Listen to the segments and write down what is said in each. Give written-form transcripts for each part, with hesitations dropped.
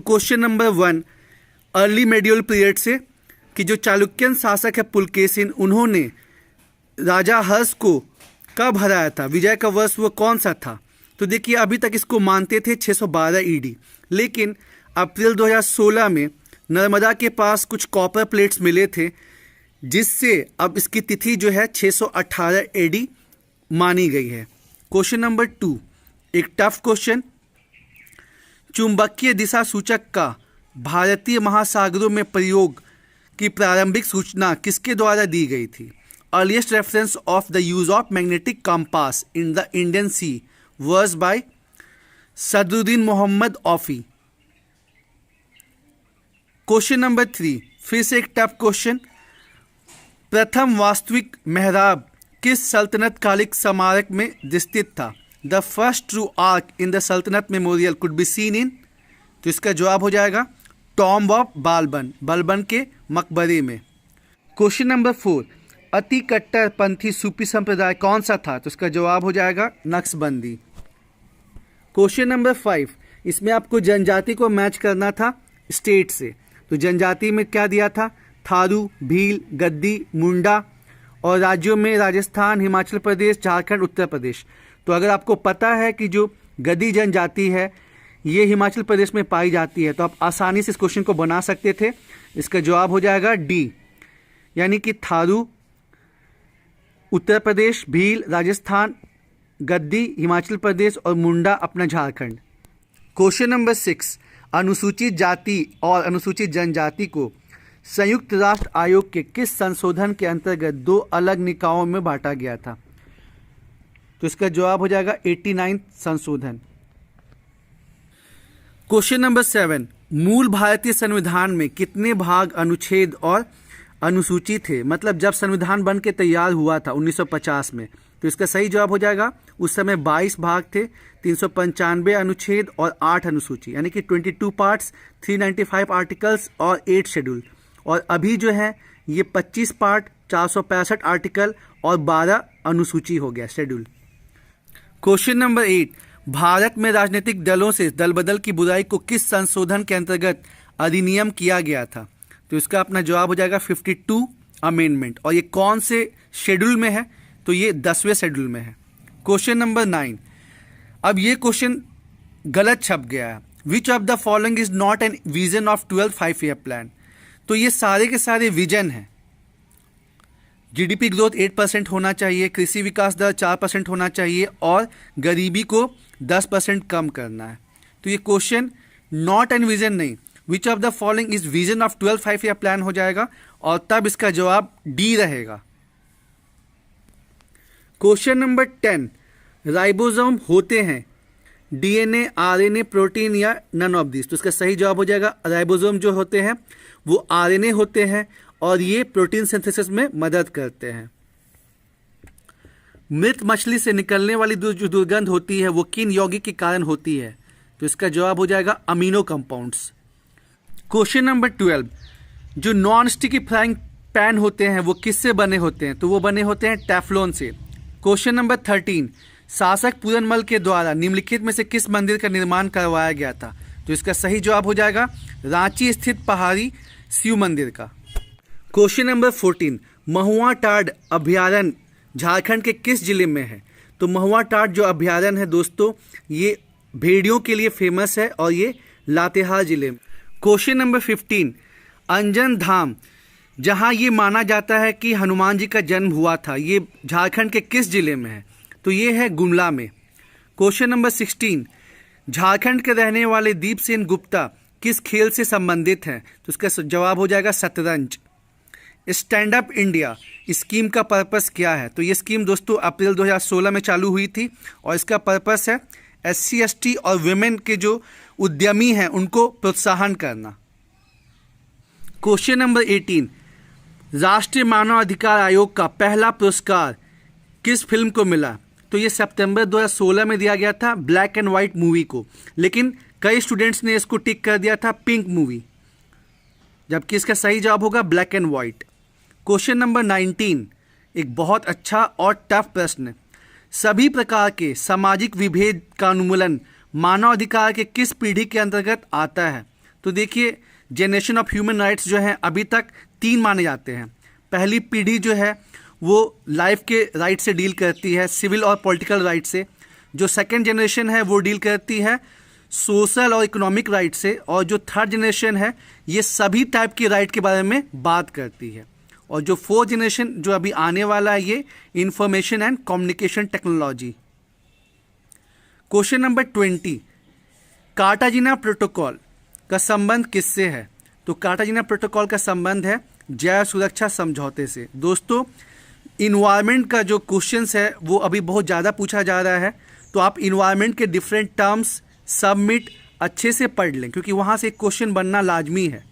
Question number 1 early medieval period से कि जो चालुक्यन शासक है पुलकेशिन, उन्होंने राजा हर्ष को कब हराया था, विजय का वर्ष वो कौन सा था। तो देखिए अभी तक इसको मानते थे 612 ईडी, लेकिन अप्रैल 2016 में नर्मदा के पास कुछ कॉपर प्लेट्स मिले थे, जिससे अब इसकी तिथि जो है 618 एडी मानी गई है। क्वेश्चन नंबर 2 एक टफ क्वेश्चन, चुंबकीय दिशा सूचक का भारतीय महासागरों में प्रयोग की प्रारंभिक सूचना किसके द्वारा दी गई थी। Earliest reference of the use of magnetic compass in the Indian sea was by Sadruddin Mohammad Aufi. Question number 3 फिर से एक टफ क्वेश्चन, प्रथम वास्तविक मेहराब किस सल्तनत कालिक स्मारक में स्थित था। The first true arch in the sultanate memorial could be seen in, तो इसका जवाब हो जाएगा टॉम्ब ऑफ बालबन, बलबन के मकबरे में। क्वेश्चन नंबर 4 अति कट्टरपंथी सूफी संप्रदाय कौन सा था, तो इसका जवाब हो जाएगा नक्शबंदी। क्वेश्चन नंबर 5 इसमें आपको जनजाति को मैच करना था स्टेट से, तो जनजाति में क्या दिया था, थारू, भील, गद्दी, मुंडा, और राज्यों में राजस्थान, हिमाचल प्रदेश, झारखंड, उत्तर प्रदेश। तो अगर आपको पता है कि जो गद्दी जनजाति है ये हिमाचल प्रदेश में पाई जाती है, तो आप आसानी से इस क्वेश्चन को बना सकते थे। इसका जवाब हो जाएगा डी, यानी कि थारू उत्तर प्रदेश, भील राजस्थान, गद्दी हिमाचल प्रदेश और मुंडा अपना झारखंड। क्वेश्चन नंबर 6 अनुसूचित जाति और अनुसूचित जनजाति को संयुक्त राष्ट्र आयोग के किस संशोधन के अंतर्गत 2 अलग निकायों में बांटा गया था, तो इसका जवाब हो जाएगा 89 संशोधन। क्वेश्चन नंबर 7 मूल भारतीय संविधान में कितने भाग, अनुच्छेद और अनुसूची थे, मतलब जब संविधान बन के तैयार हुआ था 1950 में, तो इसका सही जवाब हो जाएगा उस समय 22 भाग थे, 395 अनुच्छेद और 8 अनुसूची, यानी कि 22 पार्ट्स, 395 आर्टिकल्स और 8 शेड्यूल। और अभी जो है ये 25 पार्ट, 465 आर्टिकल और 12 अनुसूची हो गया शेड्यूल। क्वेश्चन नंबर 8 भारत में राजनीतिक दलों से दल बदल की बुराई को किस संशोधन के अंतर्गत अधिनियम किया गया था, तो इसका अपना जवाब हो जाएगा 52 अमेंडमेंट। और ये कौन से शेड्यूल में है, तो ये 10वें शेड्यूल में है। क्वेश्चन नंबर 9 अब ये क्वेश्चन गलत छप गया है, which of the following is not an vision of 12th 5-year plan. तो ये सारे के सारे विजन हैं, जीडीपी ग्रोथ 8% होना चाहिए, कृषि विकास दर 4% होना चाहिए और गरीबी को 10% कम करना है। तो ये क्वेश्चन नॉट एन विजन नहीं, which of the following is vision of 12th 5-year plan हो जाएगा और तब इसका जवाब डी रहेगा। क्वेश्चन नंबर 10 राइबोसोम होते हैं डीएनए, आरएनए, प्रोटीन या नन ऑफ दिस, तो इसका सही जवाब हो जाएगा राइबोसोम जो होते हैं वो आरएनए होते हैं और ये प्रोटीन सिंथेसिस में मदद करते हैं। मृत मछली से निकलने वाली जो दुर्गंध होती है वो किन यौगिक के कारण होती है, तो इसका जवाब हो जाएगा अमीनो कंपाउंड्स। क्वेश्चन नंबर 12 जो नॉन स्टिकी फ्राइंग पैन होते हैं वो किससे बने होते हैं, तो वो बने होते हैं टेफ्लॉन से। क्वेश्चन नंबर 13 शासक पूरनमल के द्वारा निम्नलिखित में से किस मंदिर का निर्माण करवाया गया था, तो इसका सही जवाब हो जाएगा रांची स्थित पहाड़ी शिव मंदिर का। क्वेश्चन नंबर 14 महुआ टाड अभयारण्य झारखंड के किस जिले में है, तो महुआ टाड जो अभयारण्य है दोस्तों ये भेड़ियों के लिए फेमस है और ये लातेहार जिले में। क्वेश्चन नंबर 15 अंजन धाम जहां ये माना जाता है कि हनुमान जी का जन्म हुआ था, ये झारखंड के किस जिले में है, तो ये है गुमला में। क्वेश्चन नंबर 16 झारखंड के रहने वाले दीप सेन गुप्ता किस खेल से संबंधित हैं, तो इसका जवाब हो जाएगा शतरंज। स्टैंड अप इंडिया स्कीम का पर्पस क्या है, तो ये स्कीम दोस्तों अप्रैल 2016 में चालू हुई थी और इसका पर्पस है SC ST और वुमेन के जो उद्यमी हैं उनको प्रोत्साहन करना। क्वेश्चन नंबर 18 राष्ट्रीय मानव अधिकार आयोग का पहला पुरस्कार किस फिल्म को मिला, तो ये सितंबर 2016 में दिया गया था ब्लैक एंड वाइट मूवी को, लेकिन कई स्टूडेंट्स ने इसको टिक कर दिया था पिंक मूवी, जबकि इसका सही जवाब होगा black and white. Question number 19 एक बहुत अच्छा और टफ प्रश्न, सभी प्रकार के सामाजिक विभेद का उन्मूलन मानव अधिकार के किस पीढ़ी के अंतर्गत आता है, तो देखिए जनरेशन ऑफ ह्यूमन राइट्स जो है अभी तक 3 माने जाते हैं। पहली पीढ़ी जो है वो लाइफ के राइट से डील करती है, सिविल और पॉलिटिकल राइट से। जो सेकेंड जनरेशन है वो डील करती है सोशल और इकोनॉमिक राइट से, और जो थर्ड जनरेशन है ये सभी टाइप के राइट के बारे में बात करती है। और जो फोर्थ जनरेशन जो अभी आने वाला है ये information and communication technology. Question number 20, Cartagena protocol का संबंध किससे है? तो कार्टाजीना प्रोटोकॉल का संबंध है जैव सुरक्षा समझौते से। दोस्तों इन्वायरमेंट का जो क्वेश्चंस है वो अभी बहुत ज़्यादा पूछा जा रहा है, तो आप इन्वायरमेंट के डिफरेंट टर्म्स सबमिट अच्छे से पढ़ लें क्योंकि वहाँ से एक क्वेश्चन बनना लाजमी है।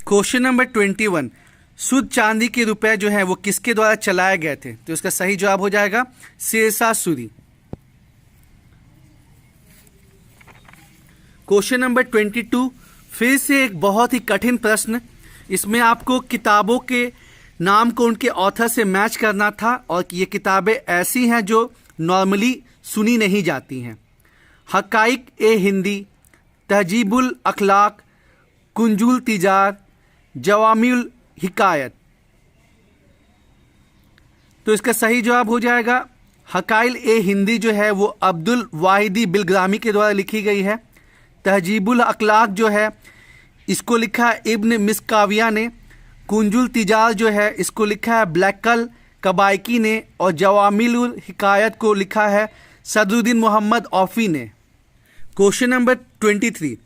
क्वेश्चन नंबर 21, शुद्ध चांदी के रुपए जो है वो किसके द्वारा चलाए गए थे? तो इसका सही जवाब हो जाएगा शेरशाह सूरी। क्वेश्चन नंबर 22, फिर से एक बहुत ही कठिन प्रश्न। इसमें आपको किताबों के नाम को उनके ऑथर से मैच करना था, और ये किताबें ऐसी हैं जो नॉर्मली सुनी नहीं जाती हैं। हकाइक ए हिंदी, तहजीबुल अखलाक, कुंजुल तिजार, जवामिउल हिकायत। तो इसका सही जवाब हो जाएगा हकाइल ए हिंदी जो है वो अब्दुल वाहिदी बिलग्रामी के द्वारा लिखी गई है। तहजीबुल अखलाक जो है इसको लिखा है इब्न मिसकाविया ने। कुंजुल तिजार जो है इसको लिखा है ब्लैकल कबायकी ने, और जवामिउल हिकायत को लिखा है सदरुद्दीन मोहम्मद औफी ने। क्वेश्चन नंबर 23,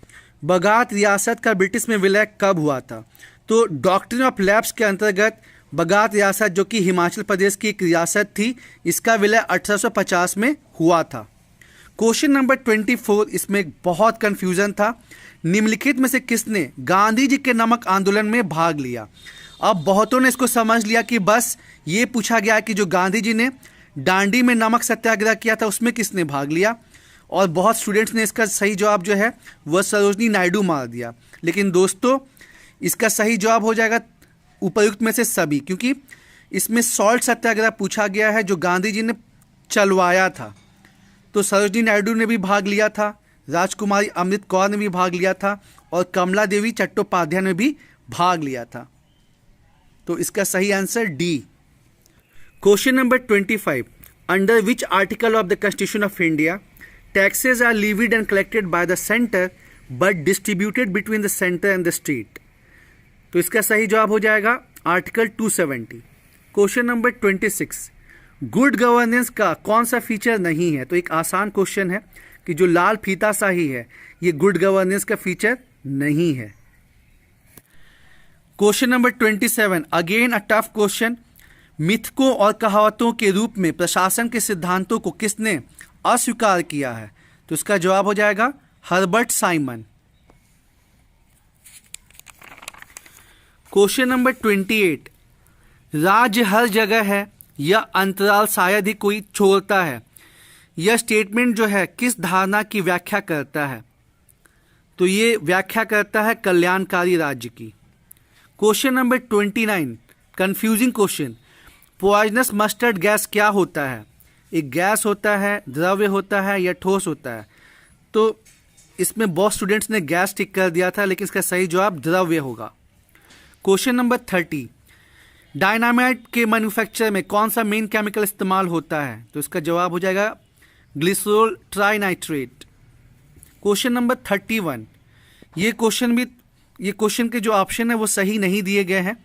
बगात रियासत का ब्रिटिश में विलय कब हुआ था? तो डॉक्ट्रिन ऑफ लैप्स के अंतर्गत बगात रियासत जो कि हिमाचल प्रदेश की एक रियासत थी, इसका विलय 1850 में हुआ था। क्वेश्चन नंबर 24, इसमें बहुत कंफ्यूजन था। निम्नलिखित में से किसने गांधी जी के नमक आंदोलन में भाग लिया? अब बहुतों ने इसको समझ लिया कि बस ये पूछा गया कि जो गांधी जी ने डांडी में नमक सत्याग्रह किया था उसमें किसने भाग लिया, और बहुत स्टूडेंट्स ने इसका सही जवाब जो है वह सरोजनी नायडू मार दिया। लेकिन दोस्तों इसका सही जवाब हो जाएगा उपर्युक्त में से सभी, क्योंकि इसमें सॉल्ट सत्याग्रह पूछा गया है जो गांधी जी ने चलवाया था। तो सरोजनी नायडू ने भी भाग लिया था, राजकुमारी अमृत कौर ने भी भाग लिया था, और कमला देवी चट्टोपाध्याय ने भी भाग लिया था। तो इसका सही answer D. Question number 25, under which article of the constitution of India taxes are levied and collected by the centre but distributed between the centre and the state? तो इसका सही जवाब हो जाएगा article 270। Question number 26, good governance का कौन सा feature नहीं है? तो एक आसान क्वेश्चन है कि जो लाल फीता शाही है ये गुड गवर्नेंस का फीचर नहीं है। Question number 27, again a tough question. मिथकों और कहावतों के रूप में प्रशासन के सिद्धांतों को किसने अस्वीकार किया है? तो इसका जवाब हो जाएगा हर्बर्ट साइमन। क्वेश्चन नंबर 28, राज्य हर जगह है यह अंतराल शायद ही कोई छोड़ता है, यह स्टेटमेंट जो है किस धारणा की व्याख्या करता है? तो ये व्याख्या करता है कल्याणकारी राज्य की। Question number 29, confusing question. Poisonous mustard gas क्या होता है? एक गैस होता है, द्रव्य होता है, या ठोस होता है? तो इसमें बहुत स्टूडेंट्स ने गैस टिक कर दिया था, लेकिन इसका सही जवाब द्रव्य होगा। क्वेश्चन नंबर 30, डायनामाइट के मैन्युफैक्चर में कौन सा मेन केमिकल इस्तेमाल होता है? तो इसका जवाब हो जाएगा ग्लिसरॉल ट्राइनाइट्रेट। क्वेश्चन नंबर 31, ये क्वेश्चन के जो ऑप्शन है वो सही नहीं दिए गए हैं।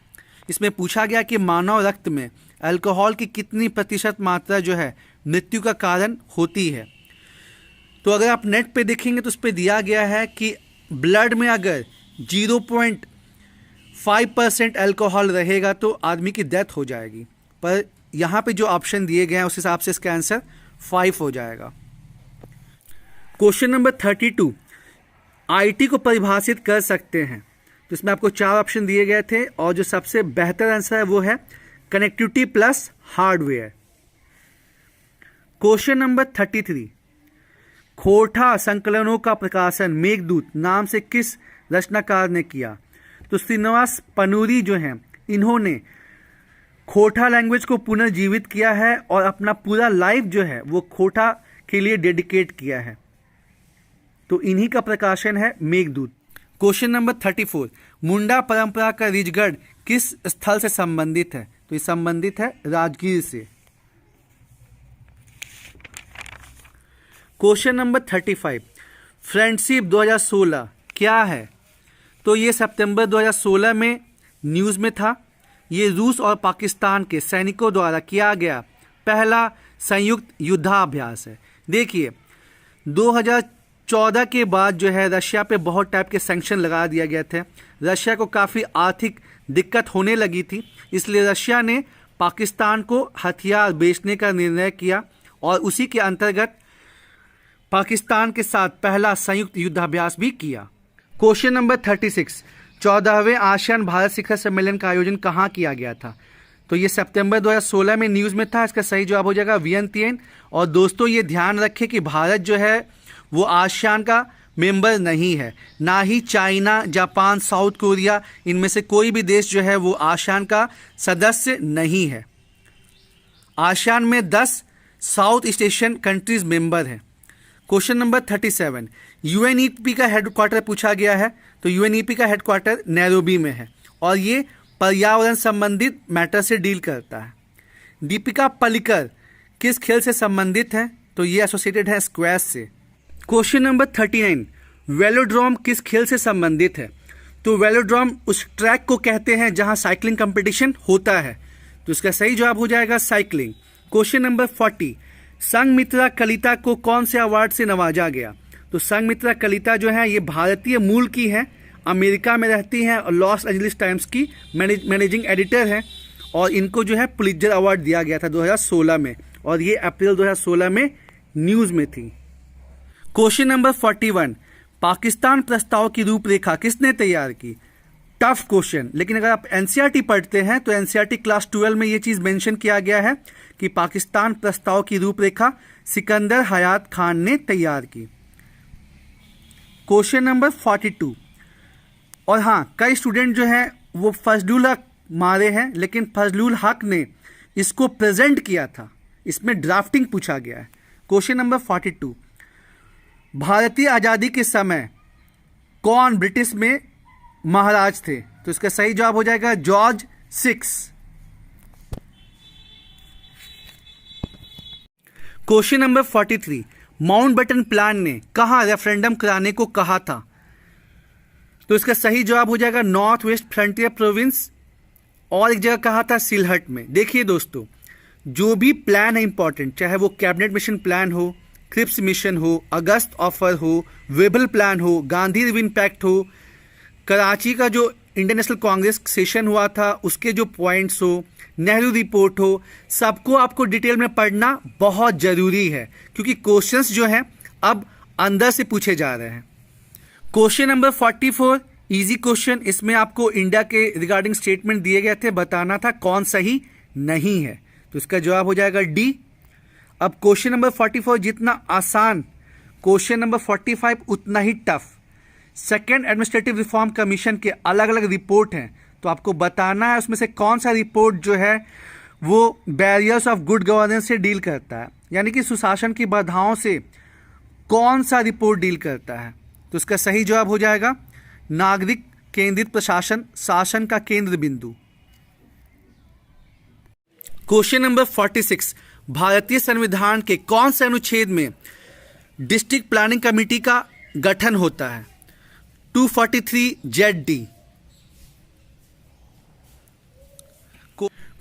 इसमें पूछा गया कि मानव रक्त में अल्कोहल की कितनी प्रतिशत मात्रा जो है मृत्यु का कारण होती है? तो अगर आप नेट पे देखेंगे तो उस पर दिया गया है कि ब्लड में अगर 0.5% अल्कोहल रहेगा तो आदमी की डेथ हो जाएगी, पर यहाँ पे जो ऑप्शन दिए गए हैं उस हिसाब से इसका आंसर 5 हो जाएगा। क्वेश्चन नंबर 32, आईटी को परिभाषित कर सकते हैं? तो इसमें आपको 4 ऑप्शन दिए गए थे, और जो सबसे बेहतर आंसर है वो है connectivity plus hardware. Question number 33, खोटा संकलनों का प्रकाशन मेघदूत नाम से किस रचनाकार ने किया? तो श्रीनिवास पनूरी जो हैं इन्होंने खोटा लैंग्वेज को पुनर्जीवित किया है और अपना पूरा लाइफ जो है वो खोटा के लिए डेडिकेट किया है। तो इन्हीं का प्रकाशन है मेघदूत। क्वेश्चन नंबर 34, मुंडा परंपरा का रिजगढ़ किस स्थल से संबंधित है? तो ये संबंधित है राजगीर से। क्वेश्चन नंबर 35, फ्रेंडशिप 2016 क्या है? तो ये सितंबर 2016 में न्यूज़ में था। ये रूस और पाकिस्तान के सैनिकों द्वारा किया गया पहला संयुक्त युद्धाभ्यास है। देखिए 2014 के बाद जो है रशिया पे बहुत टाइप के सैंक्शन लगा दिया गया थे। रशिया को काफ़ी आर्थिक दिक्कत होने लगी थी, इसलिए रशिया ने पाकिस्तान को हथियार बेचने का निर्णय किया और उसी के अंतर्गत पाकिस्तान के साथ पहला संयुक्त युद्धाभ्यास भी किया। क्वेश्चन नंबर 36, 14वें आसियान भारत शिखर सम्मेलन का आयोजन कहाँ किया गया था? तो ये सितंबर 2016 में न्यूज़ में था। इसका सही जवाब हो जाएगा वियंतियन। और दोस्तों ये ध्यान रखें कि भारत जो है वो आसियान का मेंबर नहीं है, ना ही चाइना, जापान, साउथ कोरिया, इनमें से कोई भी देश जो है वो आसियान का सदस्य नहीं है। आसियान में 10 south east Asian countries member हैं। क्वेश्चन नंबर 37, यूएनईपी का हेडक्वार्टर पूछा गया है। तो यूएनईपी का हेडक्वार्टर नैरोबी में है और ये पर्यावरण संबंधित मैटर से डील करता है। दीपिका पल्लिकर किस खेल से संबंधित है? तो ये एसोसिएटेड है स्क्वैश से। क्वेश्चन नंबर 39, वेलोड्रोम किस खेल से संबंधित है? तो वेलोड्रोम उस ट्रैक को कहते हैं जहां साइकिलिंग कंपटीशन होता है। तो इसका सही जवाब हो जाएगा cycling. Question number 40, Sanghamitra Kalita को कौन से अवार्ड से नवाजा गया? तो संघमित्रा कलिता जो है ये भारतीय मूल की है, अमेरिका में रहती हैं और लॉस एंजलिस टाइम्स की मैनेजिंग एडिटर हैं और इनको जो है पुलित्जर अवार्ड दिया गया था 2016 में और ये अप्रैल 2016 में न्यूज़ में थी। क्वेश्चन नंबर 41, पाकिस्तान प्रस्ताव की रूपरेखा किसने तैयार की? टफ क्वेश्चन, लेकिन अगर आप एनसीईआरटी पढ़ते हैं तो एनसीईआरटी क्लास 12 में ये चीज़ मेंशन किया गया है कि पाकिस्तान प्रस्ताव की रूपरेखा सिकंदर हयात खान ने तैयार की। क्वेश्चन नंबर 42, और हाँ कई स्टूडेंट जो हैं वो फजलुल हक मारे हैं, लेकिन फजलुल हक ने इसको प्रेजेंट किया था, इसमें ड्राफ्टिंग पूछा गया है। क्वेश्चन नंबर 42, भारतीय आज़ादी के समय कौन ब्रिटिश में महाराज थे? तो इसका सही जवाब हो जाएगा George 6। Question number 43, Mountbatten plan ने कहाँ रेफरेंडम कराने को कहा था? तो इसका सही जवाब हो जाएगा नॉर्थ वेस्ट फ्रंटियर प्रोविंस, और एक जगह कहा था सिलहट में। देखिए दोस्तों, जो भी प्लान है इंपॉर्टेंट, चाहे वो कैबिनेट मिशन प्लान हो, क्रिप्स मिशन हो, अगस्त ऑफर हो, वेबल प्लान हो, गांधी रिविन पैक्ट हो, कराची का जो इंडियन नेशनल कांग्रेस सेशन हुआ था उसके जो पॉइंट्स हो, नेहरू रिपोर्ट हो, सबको आपको डिटेल में पढ़ना बहुत ज़रूरी है क्योंकि क्वेश्चंस जो हैं अब अंदर से पूछे जा रहे हैं। क्वेश्चन नंबर 44, इजी क्वेश्चन, इसमें आपको इंडिया के रिगार्डिंग स्टेटमेंट दिए गए थे, बताना था कौन सही नहीं है। तो इसका जवाब हो जाएगा डी। अब क्वेश्चन नंबर 44 जितना आसान, क्वेश्चन नंबर 45 उतना ही tough. Second administrative reform commission के अलग अलग रिपोर्ट हैं, तो आपको बताना है उसमें से कौन सा रिपोर्ट जो है वो बैरियर्स ऑफ गुड गवर्नेंस से डील करता है, यानी कि सुशासन की बाधाओं से कौन सा रिपोर्ट डील करता है। तो इसका सही जवाब हो जाएगा नागरिक केंद्रित प्रशासन, शासन का केंद्र बिंदु। क्वेश्चन नंबर 46, भारतीय संविधान के कौन से अनुच्छेद में डिस्ट्रिक्ट प्लानिंग कमेटी का गठन होता है? 243(ZD).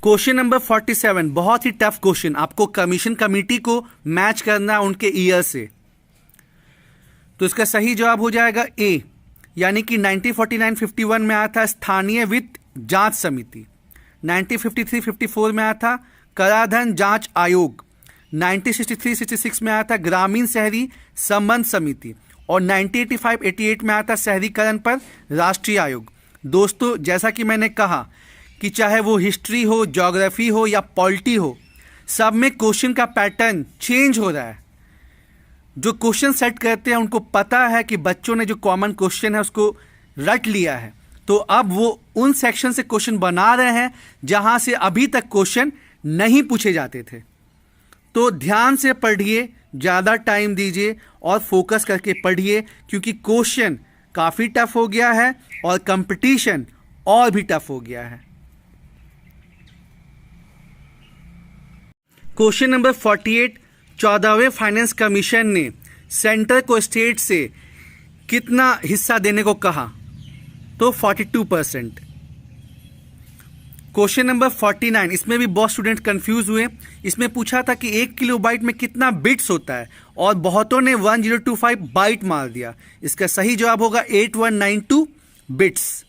क्वेश्चन नंबर 47, बहुत ही टफ क्वेश्चन, आपको कमीशन कमेटी को मैच करना है उनके ईयर से। तो इसका सही जवाब हो जाएगा ए, यानी कि 1949-51 में आया था स्थानीय वित्त जांच समिति, 1953-54 में आया था कराधान जांच आयोग, 1963-66 में आया था ग्रामीण शहरी संबंध समिति और 1985-88 में आया था शहरीकरण पर राष्ट्रीय आयोग। दोस्तों जैसा कि मैंने कहा कि चाहे वो हिस्ट्री हो, ज्योग्राफी हो या पॉलिटी हो, सब में क्वेश्चन का पैटर्न चेंज हो रहा है। जो क्वेश्चन सेट करते हैं उनको पता है कि बच्चों ने जो कॉमन क्वेश्चन है उसको रट लिया है, तो अब वो उन सेक्शन से क्वेश्चन बना रहे हैं जहां से अभी तक क्वेश्चन नहीं पूछे जाते थे। तो ध्यान से पढ़िए, ज़्यादा टाइम दीजिए और फोकस करके पढ़िए, क्योंकि क्वेश्चन काफ़ी टफ हो गया है और कंपटीशन और भी टफ हो गया है। क्वेश्चन नंबर 48, 14वें फाइनेंस कमीशन ने सेंटर को स्टेट से कितना हिस्सा देने को कहा? तो 42%। क्वेश्चन नंबर 49, इसमें भी बहुत स्टूडेंट कंफ्यूज हुए। इसमें पूछा था कि 1 किलोबाइट में कितना बिट्स होता है और बहुतों ने 1025 बाइट मार दिया। इसका सही जवाब होगा 8192 बिट्स।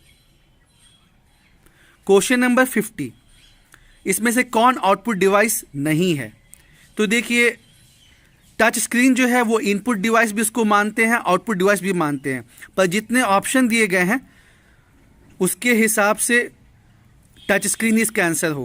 क्वेश्चन नंबर 50, इसमें से कौन आउटपुट डिवाइस नहीं है? तो देखिए, टच स्क्रीन जो है वो इनपुट डिवाइस भी उसको मानते हैं, आउटपुट डिवाइस भी मानते हैं, पर जितने ऑप्शन दिए गए हैं उसके हिसाब से टच स्क्रीन इसका आंसर होगा।